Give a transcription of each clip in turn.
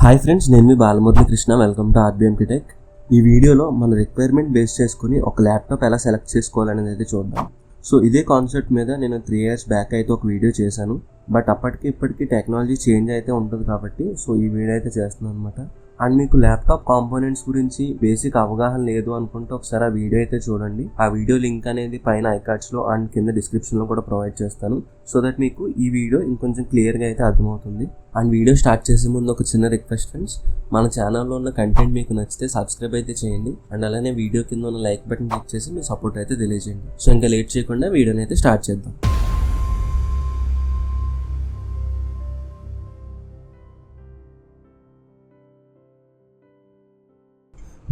Hi friends, నేను మీ Balamurali Krishna. Welcome to ఆర్బిఎంకి టెక్. ఈ వీడియోలో మన రిక్వైర్మెంట్ బేస్ చేసుకుని ఒక ల్యాప్టాప్ ఎలా సెలెక్ట్ చేసుకోవాలనేది అయితే చూద్దాం. సో ఇదే కాన్సెప్ట్ మీద నేను 3 years బ్యాక్ అయితే ఒక వీడియో చేశాను. బట్ అప్పటికి ఇప్పటికీ టెక్నాలజీ చేంజ్ అయితే ఉంటుంది కాబట్టి సో ఈ వీడియో అయితే చేస్తున్నాను అనమాట. అండ్ మీకు ల్యాప్టాప్ కాంపోనెంట్స్ గురించి బేసిక్ అవగాహన లేదు అనుకుంటే ఒకసారి ఆ వీడియో అయితే చూడండి. ఆ వీడియో లింక్ అనేది పైన ఐకార్డ్స్లో అండ్ కింద డిస్క్రిప్షన్లో కూడా ప్రొవైడ్ చేస్తాను. సో దట్ మీకు ఈ వీడియో ఇంకొంచెం క్లియర్గా అయితే అర్థమవుతుంది. అండ్ వీడియో స్టార్ట్ చేసే ముందు ఒక చిన్న రిక్వెస్ట్ ఫ్రెండ్స్, మన ఛానల్లో ఉన్న కంటెంట్ మీకు నచ్చితే సబ్స్క్రైబ్ అయితే చేయండి. అండ్ అలానే వీడియో కింద ఉన్న లైక్ బటన్ క్లిక్ చేసి మీ సపోర్ట్ అయితే తెలియజేయండి. సో ఇంకా లేట్ చేయకుండా వీడియోని అయితే స్టార్ట్ చేద్దాం.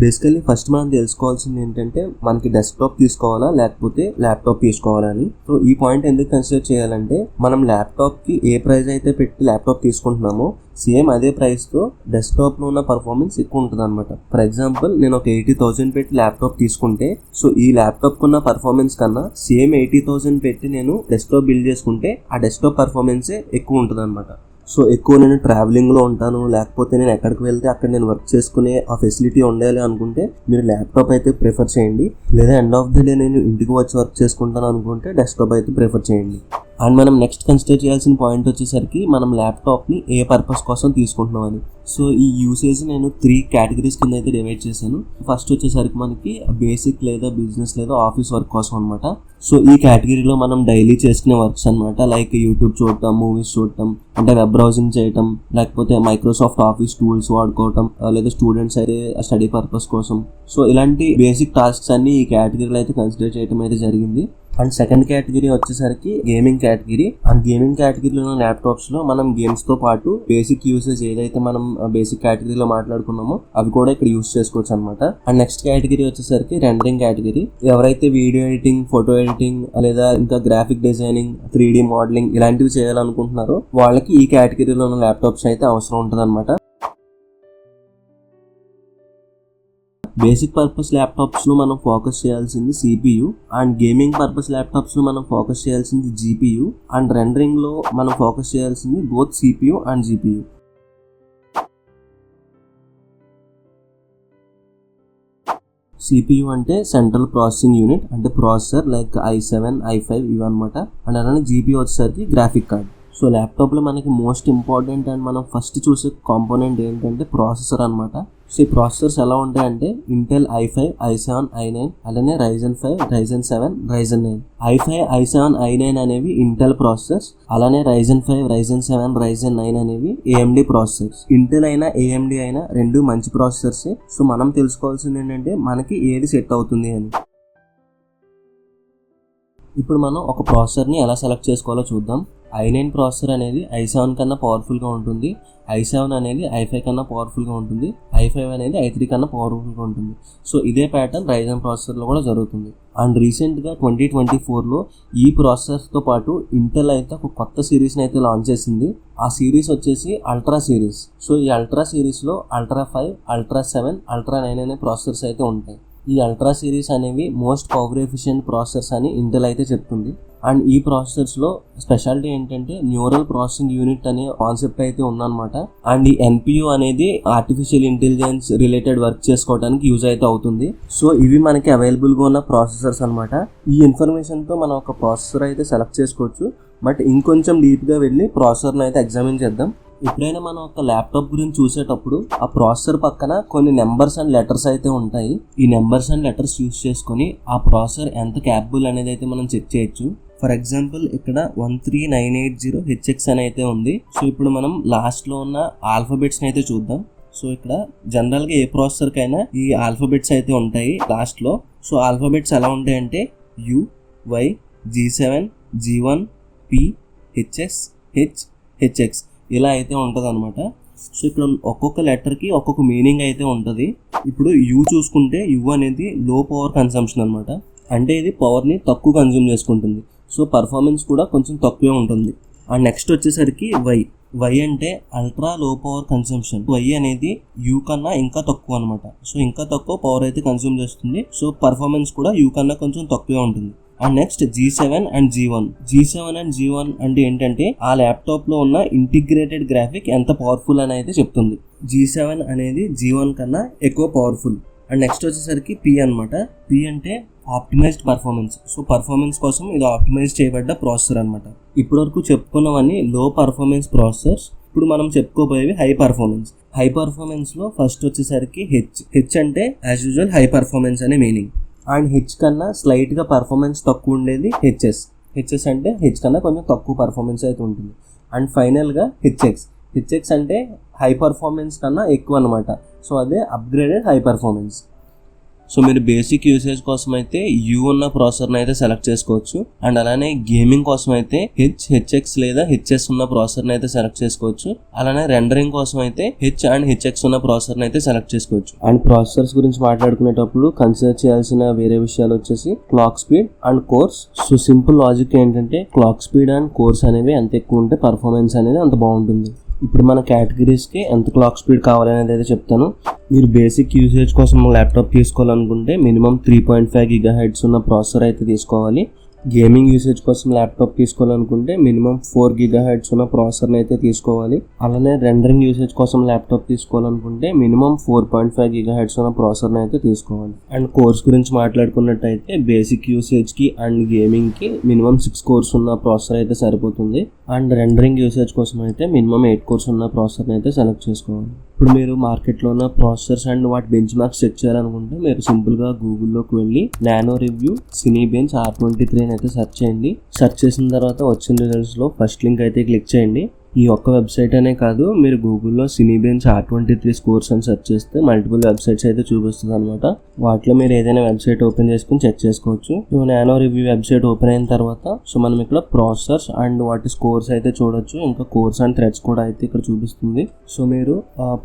బేసికల్లీ ఫస్ట్ మనం తెలుసుకోవాల్సింది ఏంటంటే మనకి డెస్క్టాప్ తీసుకోవాలా లేకపోతే ల్యాప్టాప్ తీసుకోవాలని. సో ఈ పాయింట్ ఎందుకు కన్సిడర్ చేయాలంటే మనం ల్యాప్టాప్కి ఏ ప్రైస్ అయితే పెట్టి ల్యాప్టాప్ తీసుకుంటున్నామో సేమ్ అదే ప్రైస్తో డెస్క్టాప్లో ఉన్న పర్ఫార్మెన్స్ ఎక్కువ ఉంటుంది అనమాట. ఫర్ ఎగ్జాంపుల్ నేను ఒక 80,000 పెట్టి ల్యాప్టాప్ తీసుకుంటే సో ఈ ల్యాప్టాప్ ఉన్న పర్ఫార్మెన్స్ కన్నా సేమ్ 80,000 పెట్టి నేను డెస్క్టాప్ బిల్డ్ చేసుకుంటే ఆ డెస్క్టాప్ పర్ఫార్మెన్సే ఎక్కువ ఉంటుంది అనమాట. సో ఎక్కువ నేను ట్రావెలింగ్లో ఉంటాను, లేకపోతే నేను ఎక్కడికి వెళ్తే అక్కడ నేను వర్క్ చేసుకునే ఆ ఫెసిలిటీ ఉండాలి అనుకుంటే మీరు ల్యాప్టాప్ అయితే ప్రిఫర్ చేయండి. లేదా ఎండ్ ఆఫ్ ది డే నేను ఇంటికి వచ్చి వర్క్ చేసుకుంటాను అనుకుంటే డెస్క్టాప్ అయితే ప్రిఫర్ చేయండి. అండ్ మనం నెక్స్ట్ కన్సిడర్ చేయాల్సిన పాయింట్ వచ్చేసరికి మనం ల్యాప్టాప్ని ఏ పర్పస్ కోసం తీసుకుంటున్నామని. సో ఈ యూసేజ్ నేను 3 categories కింద అయితే డివైడ్ చేశాను. ఫస్ట్ వచ్చేసరికి మనకి బేసిక్ లేదా బిజినెస్ లేదా ఆఫీస్ వర్క్ కోసం అనమాట. సో ఈ కేటగిరీలో మనం డైలీ చేసుకునే వర్క్స్ అనమాట, లైక్ యూట్యూబ్ చూడటం, మూవీస్ చూడటం, అంటే వెబ్ బ్రౌజింగ్ చేయటం, లేకపోతే మైక్రోసాఫ్ట్ ఆఫీస్ టూల్స్ వాడుకోవటం, లేదా స్టూడెంట్స్ అయితే స్టడీ పర్పస్ కోసం. సో ఇలాంటి బేసిక్ టాస్క్స్ అన్ని ఈ కేటగిరీలో అయితే కన్సిడర్ చేయడం అయితే జరిగింది. అండ్ సెకండ్ కేటగిరీ వచ్చేసరికి గేమింగ్ కేటగిరీ. అండ్ గేమింగ్ కేటగిరీలో ఉన్న ల్యాప్టాప్స్ లో మనం గేమ్స్ తో పాటు బేసిక్ యూసేజ్ ఏదైతే మనం బేసిక్ కేటగిరీలో మాట్లాడుకున్నామో అవి కూడా ఇక్కడ యూస్ చేసుకోవచ్చు అనమాట. అండ్ నెక్స్ట్ కేటగిరీ వచ్చేసరికి రెండరింగ్ కేటగిరీ. ఎవరైతే వీడియో ఎడిటింగ్, ఫోటో ఎడిటింగ్, లేదా ఇంకా గ్రాఫిక్ డిజైనింగ్, 3D మోడలింగ్ ఇలాంటివి చేయాలనుకుంటున్నారో వాళ్ళకి ఈ కేటగిరీలో ఉన్న ల్యాప్టాప్స్ అయితే అవసరం ఉంటుంది అనమాట. బేసిక్ పర్పస్ ల్యాప్టాప్స్లో మనం ఫోకస్ చేయాల్సింది CPU, అండ్ గేమింగ్ పర్పస్ ల్యాప్టాప్స్లో మనం ఫోకస్ చేయాల్సింది GPU, అండ్ రెండరింగ్లో మనం ఫోకస్ చేయాల్సింది both CPU and GPU. CPU అంటే సెంట్రల్ ప్రాసెసింగ్ యూనిట్, అంటే ప్రాసెసర్ లైక్ i7, i5 ఇవి అనమాట. అండ్ అలానే GPU వచ్చేసరికి గ్రాఫిక్ కార్డ్. సో ల్యాప్టాప్లో మనకి మోస్ట్ ఇంపార్టెంట్ అండ్ మనం ఫస్ట్ చూసే కాంపోనెంట్ ఏంటంటే ప్రాసెసర్ అనమాట. సో ఈ ప్రాసెసర్స్ ఎలా ఉంటాయంటే ఇంటెల్ i5, i7, i9, అలానే Ryzen 5, Ryzen 7, Ryzen 9. i5, i7, i9 అనేవి ఇంటెల్ ప్రాసెసర్స్, అలానే Ryzen 5, Ryzen 7, Ryzen 9 అనేవి AMD ప్రాసెసర్స్. ఇంటెల్ అయినా AMD అయినా రెండు మంచి ప్రాసెసర్సే. సో మనం తెలుసుకోవాల్సింది ఏంటంటే మనకి ఏది సెట్ అవుతుంది అని. ఇప్పుడు మనం ఒక ప్రాసెసర్ని ఎలా సెలెక్ట్ చేసుకోవాలో చూద్దాం. i9 ప్రాసెసర్ అనేది i7 కన్నా పవర్ఫుల్గా ఉంటుంది, i7 అనేది i5 కన్నా పవర్ఫుల్గా ఉంటుంది, i5 అనేది i3 కన్నా పవర్ఫుల్గా ఉంటుంది. సో ఇదే ప్యాటర్న్ Ryzen ప్రాసెసర్లో కూడా జరుగుతుంది. అండ్ రీసెంట్గా 2024లో ఈ ప్రాసెసర్తో పాటు ఇంటెల్ అయితే ఒక కొత్త సిరీస్ని అయితే లాంచ్ చేసింది. ఆ సిరీస్ వచ్చేసి అల్ట్రా సిరీస్. సో ఈ అల్ట్రా సిరీస్లో Ultra 5, Ultra 7, Ultra 9 అనే ప్రాసెసర్స్ అయితే ఉంటాయి. ఈ అల్ట్రా సిరీస్ అనేవి మోస్ట్ పవర్ ఎఫిషియెంట్ ప్రాసెసర్స్ అని ఇంటెల్ అయితే చెప్తుంది. అండ్ ఈ ప్రాసెసర్స్లో స్పెషాలిటీ ఏంటంటే న్యూరల్ ప్రాసెసింగ్ యూనిట్ అనే కాన్సెప్ట్ అయితే ఉందన్నమాట. అండ్ ఈ NPU అనేది ఆర్టిఫిషియల్ ఇంటెలిజెన్స్ రిలేటెడ్ వర్క్ చేసుకోవడానికి యూజ్ అయితే అవుతుంది. సో ఇవి మనకి అవైలబుల్గా ఉన్న ప్రాసెసర్స్ అనమాట. ఈ ఇన్ఫర్మేషన్తో మనం ఒక ప్రాసెసర్ అయితే సెలెక్ట్ చేసుకోవచ్చు. బట్ ఇంకొంచెం డీప్గా వెళ్ళి ప్రాసెసర్ని అయితే ఎగ్జామిన్ చేద్దాం. ఎప్పుడైనా మనం ఒక ల్యాప్టాప్ గురించి చూసేటప్పుడు ఆ ప్రాసెసర్ పక్కన కొన్ని నెంబర్స్ అండ్ లెటర్స్ అయితే ఉంటాయి. ఈ నెంబర్స్ అండ్ లెటర్స్ యూస్ చేసుకొని ఆ ప్రాసెసర్ ఎంత క్యాపబుల్ అనేది అయితే మనం చెక్ చేయొచ్చు. ఫర్ ఎగ్జాంపుల్ ఇక్కడ 13980HX అని అయితే ఉంది. సో ఇప్పుడు మనం లాస్ట్లో ఉన్న ఆల్ఫాబెట్స్ని అయితే చూద్దాం. సో ఇక్కడ జనరల్గా ఏ ప్రాసెసర్కైనా ఈ ఆల్ఫాబెట్స్ అయితే ఉంటాయి లాస్ట్లో. సో ఆల్ఫాబెట్స్ ఎలా ఉంటాయంటే U, Y, G7, G1, P, HS, H, HX ఇలా అయితే ఉంటుంది అనమాట. సో ఇక్కడ ఒక్కొక్క లెటర్కి ఒక్కొక్క మీనింగ్ అయితే ఉంటుంది. ఇప్పుడు U చూసుకుంటే U అనేది లో పవర్ కన్సంప్షన్ అనమాట, అంటే ఇది పవర్ని తక్కువ కన్జ్యూమ్ చేసుకుంటుంది. సో పర్ఫార్మెన్స్ కూడా కొంచెం తక్కువే ఉంటుంది. అండ్ నెక్స్ట్ వచ్చేసరికి Y అంటే ultra low power consumption. Y అనేది U కన్నా ఇంకా తక్కువ అనమాట. సో ఇంకా తక్కువ పవర్ అయితే కన్జ్యూమ్ చేస్తుంది. సో పర్ఫార్మెన్స్ కూడా U కన్నా కొంచెం తక్కువే ఉంటుంది. And next G7 and G1 అంటే ఏంటంటే ఆ ల్యాప్టాప్ లో ఉన్న ఇంటిగ్రేటెడ్ గ్రాఫిక్ ఎంత పవర్ఫుల్ అని అయితే చెప్తుంది. G7 అనేది G1 కన్నా ఎక్కువ పవర్ఫుల్. అండ్ నెక్స్ట్ వచ్చేసరికి P అనమాట. P అంటే ఆప్టిమైజ్డ్ పర్ఫార్మెన్స్. సో పర్ఫార్మెన్స్ కోసం ఇది ఆప్టిమైజ్ చేయబడ్డ ప్రాసెసర్ అనమాట. ఇప్పటి వరకు చెప్పుకున్నవన్నీ లో పర్ఫార్మెన్స్ ప్రాసెసర్స్. ఇప్పుడు మనం చెప్పుకోబోయేవి హై పర్ఫార్మెన్స్ లో ఫస్ట్ వచ్చేసరికి హెచ్ అంటే యాజ్ యూజువల్ హై పర్ఫార్మెన్స్ అనే మీనింగ్. అండ్ హెచ్ కన్నా స్లైట్ గా పర్ఫార్మెన్స్ తక్కువ ఉండేది హెచ్ఎస్ అంటే హెచ్ కన్నా కొంచెం తక్కువ పర్ఫార్మెన్స్ అయితే ఉంటుంది. అండ్ ఫైనల్ గా హెచ్ఎక్స్ అంటే హై పర్ఫార్మెన్స్ కన్నా ఎక్కువ అనమాట. సో అదే అప్గ్రేడెడ్ హై పర్ఫార్మెన్స్. సో మీరు బేసిక్ యూసేజ్ కోసం అయితే యూ ఉన్న ప్రాసెసర్ని అయితే సెలెక్ట్ చేసుకోవచ్చు. అండ్ అలానే గేమింగ్ కోసం అయితే హెచ్ఎక్స్ లేదా హెచ్ఎస్ ఉన్న ప్రాసెసర్ని అయితే సెలెక్ట్ చేసుకోవచ్చు. అలానే రెండరింగ్ కోసం అయితే హెచ్ఎక్స్ ఉన్న ప్రాసెసర్ని అయితే సెలెక్ట్ చేసుకోవచ్చు. అండ్ ప్రాసెసర్స్ గురించి మాట్లాడుకునేటప్పుడు కన్సిడర్ చేయాల్సిన వేరే విషయాలు వచ్చేసి clock speed and course. So simple logic ఏంటంటే క్లాక్ స్పీడ్ అండ్ కోర్స్ అనేవి ఎంత ఎక్కువ ఉంటే పర్ఫార్మెన్స్ అనేది అంత బాగుంటుంది. ఇప్పుడు మన కేటగిరీస్కి ఎంత క్లాక్ స్పీడ్ కావాలనేది అయితే చెప్తాను. మీరు బేసిక్ యూసేజ్ కోసం ల్యాప్టాప్ తీసుకోవాలనుకుంటే మినిమం 3.5 GHz ఉన్న ప్రాసెసర్ అయితే తీసుకోవాలి. గేమింగ్ యూసేజ్ కోసం ల్యాప్టాప్ తీసుకోవాలనుకుంటే మినిమం 4 GHz ఉన్న ప్రాసెసర్ని అయితే తీసుకోవాలి. అలానే రెండరింగ్ యూసేజ్ కోసం ల్యాప్టాప్ తీసుకోవాలనుకుంటే మినిమం 4.5 GHz ఉన్న ప్రాసెసర్ని అయితే తీసుకోవాలి. అండ్ కోర్స్ గురించి మాట్లాడుకున్నట్టయితే బేసిక్ యూసేజ్కి అండ్ గేమింగ్కి మినిమం 6 కోర్స్ ఉన్న ప్రాసెసర్ అయితే సరిపోతుంది. అండ్ రెండరింగ్ యూసేజ్ కోసం అయితే మినిమం 8 కోర్స్ ఉన్న ప్రాసెసర్ని అయితే సెలెక్ట్ చేసుకోవాలి. ఇప్పుడు మీరు మార్కెట్లో ఉన్న ప్రాసెసర్స్ అండ్ వాటి బెంచ్ మార్క్స్ చెక్ చేయాలనుకుంటే మీరు సింపుల్గా గూగుల్లోకి వెళ్ళి నానో రివ్యూ సినీబెంచ్ R23 అయితే సెర్చ్ చేయండి. సెర్చ్ చేసిన తర్వాత వచ్చిన రిజల్ట్స్లో ఫస్ట్ లింక్ అయితే క్లిక్ చేయండి. ఈ ఒక్క వెబ్సైట్ అనే కాదు, మీరు గూగుల్లో సినీబెంచ్ R23 స్కోర్స్ అని సెర్చ్ చేస్తే మల్టిపుల్ వెబ్సైట్స్ అయితే చూపిస్తుంది అనమాట. వాటిలో మీరు ఏదైనా వెబ్సైట్ ఓపెన్ చేసుకుని చెక్ చేసుకోవచ్చు. నానో రివ్యూ వెబ్సైట్ ఓపెన్ అయిన తర్వాత సో మనం ఇక్కడ ప్రాసెసర్స్ అండ్ వాటి స్కోర్స్ అయితే చూడొచ్చు. ఇంకా కోర్స్ అండ్ థ్రెడ్స్ కూడా అయితే ఇక్కడ చూపిస్తుంది. సో మీరు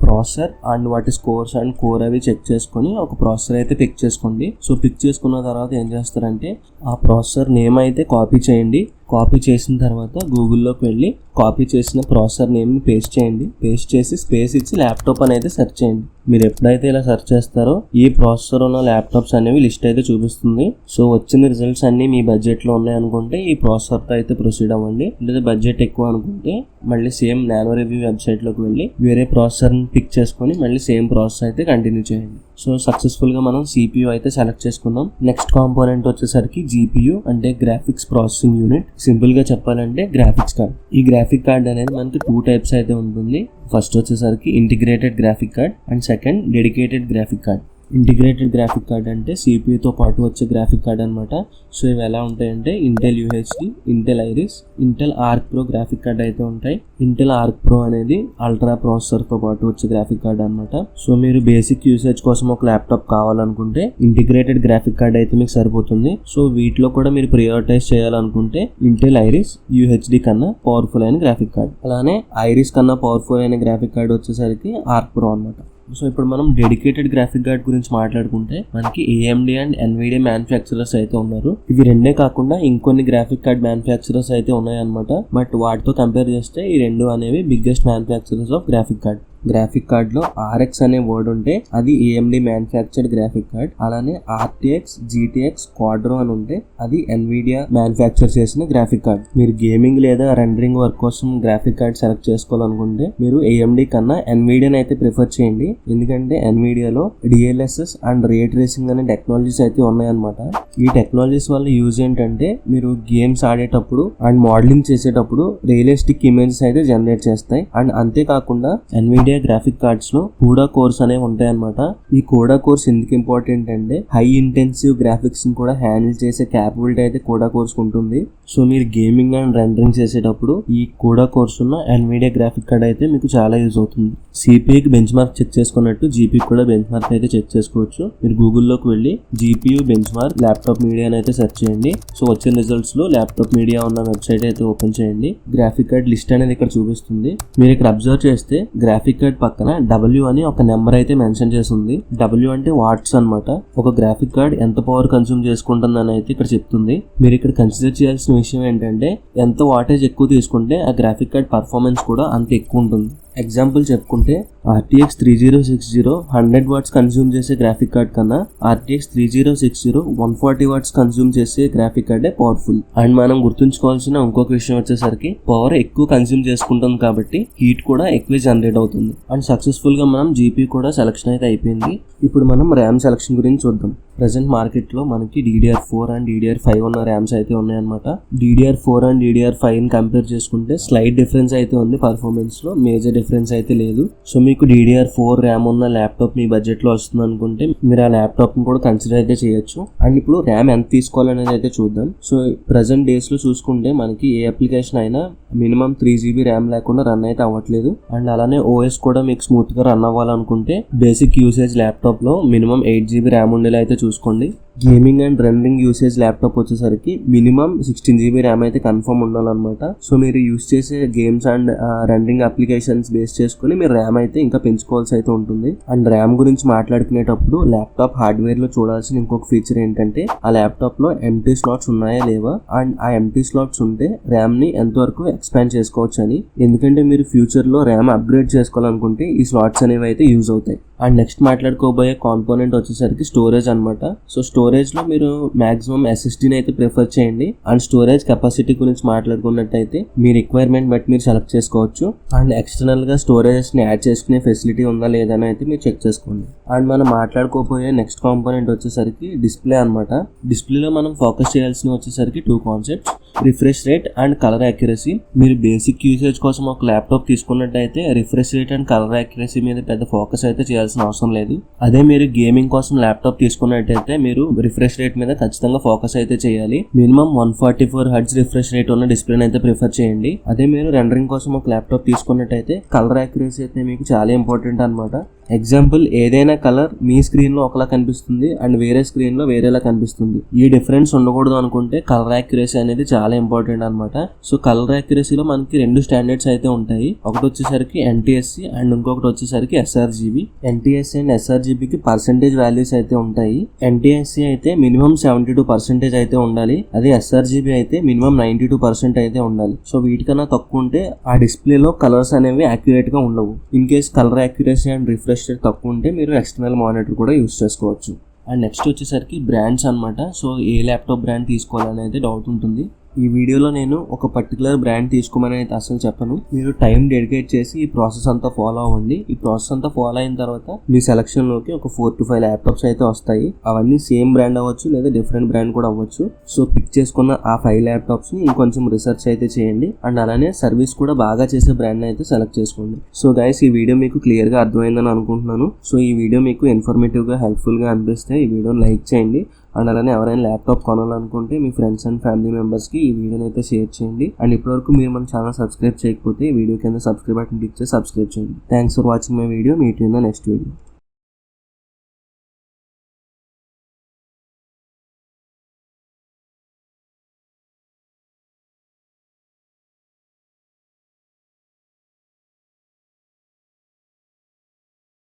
ప్రాసెసర్ అండ్ వాటి స్కోర్స్ అండ్ కోర్ అవి చెక్ చేసుకుని ఒక ప్రాసెసర్ అయితే పిక్ చేసుకోండి. సో పిక్ చేసుకున్న తర్వాత ఏం చేస్తారంటే ఆ ప్రాసెసర్ నేమ్ అయితే కాపీ చేయండి. కాపీ చేసిన తర్వాత గూగుల్లోకి వెళ్ళి కాపీ చేసిన ప్రాసెసర్ నేమ్ని పేస్ట్ చేయండి. పేస్ట్ చేసి స్పేస్ ఇచ్చి ల్యాప్టాప్ అనేది సెర్చ్ చేయండి. మీరు ఎప్పుడైతే ఇలా సెర్చ్ చేస్తారో ఈ ప్రాసెసర్ ఉన్న ల్యాప్టాప్స్ అనేవి లిస్ట్ అయితే చూపిస్తుంది. సో వచ్చిన రిజల్ట్స్ అన్ని మీ బడ్జెట్లో ఉన్నాయనుకుంటే ఈ ప్రాసెసర్తో అయితే ప్రొసీడ్ అవ్వండి. లేదా బడ్జెట్ ఎక్కువ అనుకుంటే మళ్ళీ సేమ్ నానో రివ్యూ వెబ్సైట్లోకి వెళ్ళి వేరే ప్రాసెసర్ని పిక్ చేసుకొని మళ్ళీ సేమ్ ప్రాసెస్ అయితే కంటిన్యూ చేయండి. సో సక్సెస్ఫుల్గా మనం CPU అయితే సెలెక్ట్ చేసుకున్నాం. నెక్స్ట్ కాంపోనెంట్ వచ్చేసరికి GPU అంటే గ్రాఫిక్స్ ప్రాసెసింగ్ యూనిట్. సింపుల్గా చెప్పాలంటే గ్రాఫిక్స్ కార్డ్. ఈ గ్రాఫిక్ కార్డ్ అనేది మనకి 2 టైప్స్ అయితే ఉంటుంది. ఫస్ట్ వచ్చేసరికి integrated graphic card and second dedicated graphic card. Integrated graphic card అంటే CPUతో పాటు వచ్చే గ్రాఫిక్ కార్డ్ అనమాట. సో ఇవి ఎలా ఉంటాయంటే Intel UHD, Intel iris, Intel arc pro graphic card అయితే ఉంటాయి. ఇంటెల్ ఆర్క్ ప్రో అనేది అల్ట్రా ప్రాసెసర్తో పాటు వచ్చే గ్రాఫిక్ కార్డ్ అనమాట. సో మీరు బేసిక్ యూసేజ్ కోసం ఒక ల్యాప్టాప్ కావాలనుకుంటే ఇంటిగ్రేటెడ్ గ్రాఫిక్ కార్డ్ అయితే మీకు సరిపోతుంది. సో వీటిలో కూడా మీరు ప్రియారిటైజ్ చేయాలనుకుంటే ఇంటెల్ ఐరిస్ UHD కన్నా పవర్ఫుల్ అయిన గ్రాఫిక్ కార్డ్, అలానే ఐరిస్ కన్నా పవర్ఫుల్ అయిన గ్రాఫిక్ కార్డ్ వచ్చేసరికి ఆర్క్ ప్రో అనమాట. సో ఇప్పుడు మనం డెడికేటెడ్ గ్రాఫిక్ కార్డ్ గురించి మాట్లాడుకుంటే మనకి AMD అండ్ NVIDIA మ్యానుఫ్యాక్చరర్స్ అయితే ఉన్నారు. ఇవి రెండే కాకుండా ఇంకొన్ని గ్రాఫిక్ కార్డ్ మ్యానుఫ్యాక్చరర్స్ అయితే ఉన్నాయన్నమాట. బట్ వాటితో కంపేర్ చేస్తే ఈ రెండు అనేవి biggest manufacturers of graphic card. Graphic card లో RX అనే వర్డ్ ఉంటే అది AMD మ్యానుఫ్యాక్చర్డ్ గ్రాఫిక్ కార్డ్. అలానే RTX, GTX, Quadro అని ఉంటే అది NVIDIA మ్యానుఫ్యాక్చర్ చేసిన గ్రాఫిక్ కార్డ్. మీరు గేమింగ్ లేదా రెండరింగ్ వర్క్ కోసం గ్రాఫిక్ కార్డ్ సెలెక్ట్ చేసుకోవాలనుకుంటే మీరు AMD కన్నా NVIDIA అయితే ప్రిఫర్ చేయండి. ఎందుకంటే NVIDIA లో DLSS అండ్ రే ట్రేసింగ్ అనే టెక్నాలజీస్ అయితే ఉన్నాయన్నమాట. ఈ టెక్నాలజీస్ వల్ల యూజ్ ఏంటంటే మీరు గేమ్స్ ఆడేటప్పుడు అండ్ మోడలింగ్ చేసేటప్పుడు రియలిస్టిక్ ఇమేజెస్ అయితే జనరేట్ చేస్తాయి. అండ్ అంతేకాకుండా NVIDIA గ్రాఫిక్ కార్డ్స్ లో CUDA కోర్స్ అనేవి ఉంటాయి అన్నమాట. ఈ CUDA కోర్స్ ఎందుకు ఇంపార్టెంట్ అంటే హై ఇంటెన్సివ్ గ్రాఫిక్స్ ని కూడా హ్యాండిల్ చేసే క్యాపబిలిటీ అయితే CUDA కోర్స్ ఉంటుంది. సో మీరు గేమింగ్ అండ్ రెండరింగ్ చేసేటప్పుడు ఈ CUDA కోర్స్ ఉన్న NVIDIA గ్రాఫిక్ కార్డ్ అయితే మీకు చాలా యూజ్ అవుతుంది. CPUకి బెంచ్ మార్క్ చెక్ చేసుకున్నట్టు GPU కూడా బెంచ్ మార్క్ అయితే చెక్ చేసుకోవచ్చు. మీరు గూగుల్లోకి వెళ్ళి GPU bench mark laptop media అయితే సెర్చ్ చేయండి. సో వచ్చిన రిజల్ట్స్ లో ల్యాప్టాప్ మీడియా ఉన్న వెబ్సైట్ అయితే ఓపెన్ చేయండి. గ్రాఫిక్ కార్డ్ లిస్ట్ అనేది ఇక్కడ చూపిస్తుంది. మీరు ఇక్కడ అబ్జర్వ్ చేస్తే గ్రాఫిక్ కార్డ్ పక్కన W అని ఒక నెంబర్ అయితే మెన్షన్ చేసి ఉంది. W అంటే వాట్స్ అన్నమాట. ఒక గ్రాఫిక్ కార్డ్ ఎంత పవర్ కన్స్యూమ్ చేసుకుంటుందని అయితే ఇక్కడ చెప్తుంది. మీరు ఇక్కడ కన్సిడర్ చేయాల్సిన విషయం ఏంటంటే ఎంత వాటేజ్ ఎక్కువ తీసుకుంటే ఆ గ్రాఫిక్ కార్డ్ పర్ఫార్మెన్స్ కూడా అంత ఎక్కువ ఉంటుంది. ఎగ్జాంపుల్ చెప్పుకుంటే RTX 3060 100 వాట్స్ కన్స్యూమ్ చేసే గ్రాఫిక్ కార్డ్ కన్నా RTX 3060 140 వాట్స్ కన్స్యూమ్ చేసే గ్రాఫిక్ కార్డే పవర్ఫుల్. అండ్ మనం గుర్తుంచుకోవాల్సిన ఇంకొక విషయం వచ్చేసరికి పవర్ ఎక్కువ కన్స్యూమ్ చేసుకుంటుంది కాబట్టి హీట్ కూడా ఎక్కువ జనరేట్ అవుతుంది. అండ్ సక్సెస్ఫుల్ గా మనం GPU కూడా సెలక్షన్ అయితే అయిపోయింది. ఇప్పుడు మనం ర్యామ్ సెలక్షన్ గురించి చూద్దాం. ప్రెసెంట్ మార్కెట్ లో మనకి DDR4 అండ్ DDR5 ఉన్న ర్యామ్స్ అయితే ఉన్నాయన్నమాట. DDR4 అండ్ DDR5 కంపేర్ చేసుకుంటే స్లైట్ డిఫరెన్స్ అయితే ఉంది పర్ఫార్మెన్స్ లో, మేజర్ డిఫరెన్స్ అయితే లేదు. సో మీకు DDR4 ర్యామ్ ఉన్న ల్యాప్టాప్ మీ బడ్జెట్ లో వస్తుంది అనుకుంటే మీరు ఆ ల్యాప్టాప్ ని కూడా కన్సిడర్ అయితే చేయొచ్చు. అండ్ ఇప్పుడు ర్యామ్ ఎంత తీసుకోవాలనేది అయితే చూద్దాం. సో ప్రెసెంట్ డేస్ లో చూసుకుంటే మనకి ఏ అప్లికేషన్ అయినా మినిమం 3GB ర్యామ్ లేకుండా రన్ అయితే అవ్వట్లేదు. అండ్ అలానే OS కూడా మీకు స్మూత్ గా రన్ అవ్వాలనుకుంటే బేసిక్ యూసేజ్ ల్యాప్టాప్ లో మినిమం 8GB ర్యామ్ ఉండేలా అయితే చూసుకోండి. Gaming and rendering usage laptop వచ్చేసరికి మినిమం 16GB ర్యామ్ అయితే కన్ఫర్మ్ ఉండాలన్నమాట. సో మీరు యూస్ చేసే games and rendering applications base చేసుకుని మీరు ర్యామ్ అయితే ఇంకా పెంచుకోవాల్సి అయితే ఉంటుంది. అండ్ ర్యామ్ గురించి మాట్లాడుకునేటప్పుడు ల్యాప్టాప్ హార్డ్వేర్ లో చూడాల్సిన ఇంకొక ఫీచర్ ఏంటంటే ఆ ల్యాప్టాప్ లో ఎంటీ స్లాట్స్ ఉన్నాయా లేవా, అండ్ ఆ ఎంటీ స్లాట్స్ ఉంటే ర్యామ్ ని ఎంతవరకు ఎక్స్పాండ్ చేసుకోవచ్చు అని. ఎందుకంటే మీరు ఫ్యూచర్ లో ర్యామ్ అప్గ్రేడ్ చేసుకోవాలనుకుంటే ఈ స్లాట్స్ అనేవి అయితే యూజ్ అవుతాయి. అండ్ నెక్స్ట్ మాట్లాడుకోబోయే కాంపోనెంట్ వచ్చేసరికి స్టోరేజ్ అనమాట. సో స్టోరేజ్ లో మీరు మాక్సిమం SSDని అయితే ప్రిఫర్ చేయండి. అండ్ స్టోరేజ్ కెపాసిటీ గురించి మాట్లాడుకున్నట్టయితే మీ రిక్వైర్మెంట్ బట్టి మీరు సెలెక్ట్ చేసుకోవచ్చు. అండ్ ఎక్స్టర్నల్ గా స్టోరేజెస్ ని యాడ్ చేసుకునే ఫెసిలిటీ ఉందా లేదా అని అయితే మీరు చెక్ చేసుకోండి. అండ్ మనం మాట్లాడుకోబోయే నెక్స్ట్ కాంపోనెంట్ వచ్చేసరికి డిస్ప్లే అనమాట. డిస్ప్లేలో మనం ఫోకస్ చేయాల్సిన వచ్చేసరికి 2 concepts, refresh rate and colour accuracy. మీరు బేసిక్ యూసేజ్ కోసం ఒక ల్యాప్టాప్ తీసుకున్నట్టయితే refresh rate and colour accuracy మీద పెద్ద ఫోకస్ అయితే చేయాల్సిన అవసరం లేదు. అదే మీరు గేమింగ్ కోసం ల్యాప్టాప్ తీసుకున్నట్టయితే మీరు రిఫ్రెష్ రేట్ మీద ఖచ్చితంగా ఫోకస్ అయితే చేయాలి. మినిమం 144 Hz రిఫ్రెష్ రేట్ ఉన్న డిస్ప్లేని అయితే ప్రిఫర్ చేయండి. అదే మీరు రెండరింగ్ కోసం ఒక ల్యాప్టాప్ తీసుకున్నట్టయితే కలర్ యాక్యురసీ అయితే మీకు చాలా ఇంపార్టెంట్ అనమాట. ఎగ్జాంపుల్, ఏదైనా కలర్ మీ స్క్రీన్ లో ఒకలా కనిపిస్తుంది అండ్ వేరే స్క్రీన్ లో వేరేలా కనిపిస్తుంది. ఈ డిఫరెన్స్ ఉండకూడదు అనుకుంటే కలర్ యాక్యురసీ అనేది చాలా ఇంపార్టెంట్ అనమాట. సో కలర్ యాక్యురసీలో మనకి 2 స్టాండర్డ్స్ అయితే ఉంటాయి. ఒకటి వచ్చేసరికి NTSC అండ్ ఇంకొకటి వచ్చేసరికి sRGB. NTSC అండ్ sRGB కి పర్సెంటేజ్ వాల్యూస్ అయితే ఉంటాయి. NTSC అయితే మినిమం 72% అయితే ఉండాలి. అదే sRGB అయితే మినిమం 92% అయితే ఉండాలి. సో వీటికన్నా తక్కువ ఉంటే ఆ డిస్ప్లేలో కలర్స్ అనేవి యాక్యురేట్ గా ఉండవు. In case colour accuracy and refresh rate తక్కువ ఉంటే మీరు ఎక్స్టర్నల్ మానిటర్ కూడా యూస్ చేసుకోవచ్చు. అండ్ నెక్స్ట్ వచ్చేసరికి బ్రాండ్స్ అనమాట. సో ఏ ల్యాప్టాప్ బ్రాండ్ తీసుకోవాలనేది డౌట్ ఉంటుంది. ఈ వీడియోలో నేను ఒక పర్టికులర్ బ్రాండ్ తీసుకోమని అయితే అసలు చెప్పను. మీరు టైం డెడికేట్ చేసి ఈ ప్రాసెస్ అంతా ఫాలో అవ్వండి. ఈ ప్రాసెస్ అంతా ఫాలో అయిన తర్వాత మీ సెలక్షన్ లోకి ఒక 4 to 5 ల్యాప్టాప్స్ అయితే వస్తాయి. అవన్నీ సేమ్ బ్రాండ్ అవ్వచ్చు లేదా డిఫరెంట్ బ్రాండ్ కూడా అవ్వచ్చు. సో పిక్ చేసుకున్న ఆ 5 ల్యాప్టాప్స్ ని ఇంకొంచెం రీసెర్చ్ అయితే చేయండి. అండ్ అలానే సర్వీస్ కూడా బాగా చేసే బ్రాండ్ అయితే సెలెక్ట్ చేసుకోండి. సో గైస్, ఈ వీడియో మీకు క్లియర్ గా అర్థమైందని అనుకుంటున్నాను. సో ఈ వీడియో మీకు ఇన్ఫర్మేటివ్ గా హెల్ప్ఫుల్ గా అనిపిస్తే ఈ వీడియోని లైక్ చేయండి. అండ్ అలానే ఎవరైనా ల్యాప్టాప్ కొనాలనుకుంటే మీ ఫ్రెండ్స్ అండ్ ఫ్యామిలీ మెంబర్స్కి ఈ వీడియోని అయితే షేర్ చేయండి. అండ్ ఇప్పటివరకు మీరు మన ఛానల్ సబ్స్క్రైబ్ చేయకపోతే ఈ వీడియో కింద సబ్స్క్రైబ్ బటన్ క్లిక్ చేసి సబ్స్క్రైబ్ చేయండి. Thanks for watching my video. Meet you in the next video.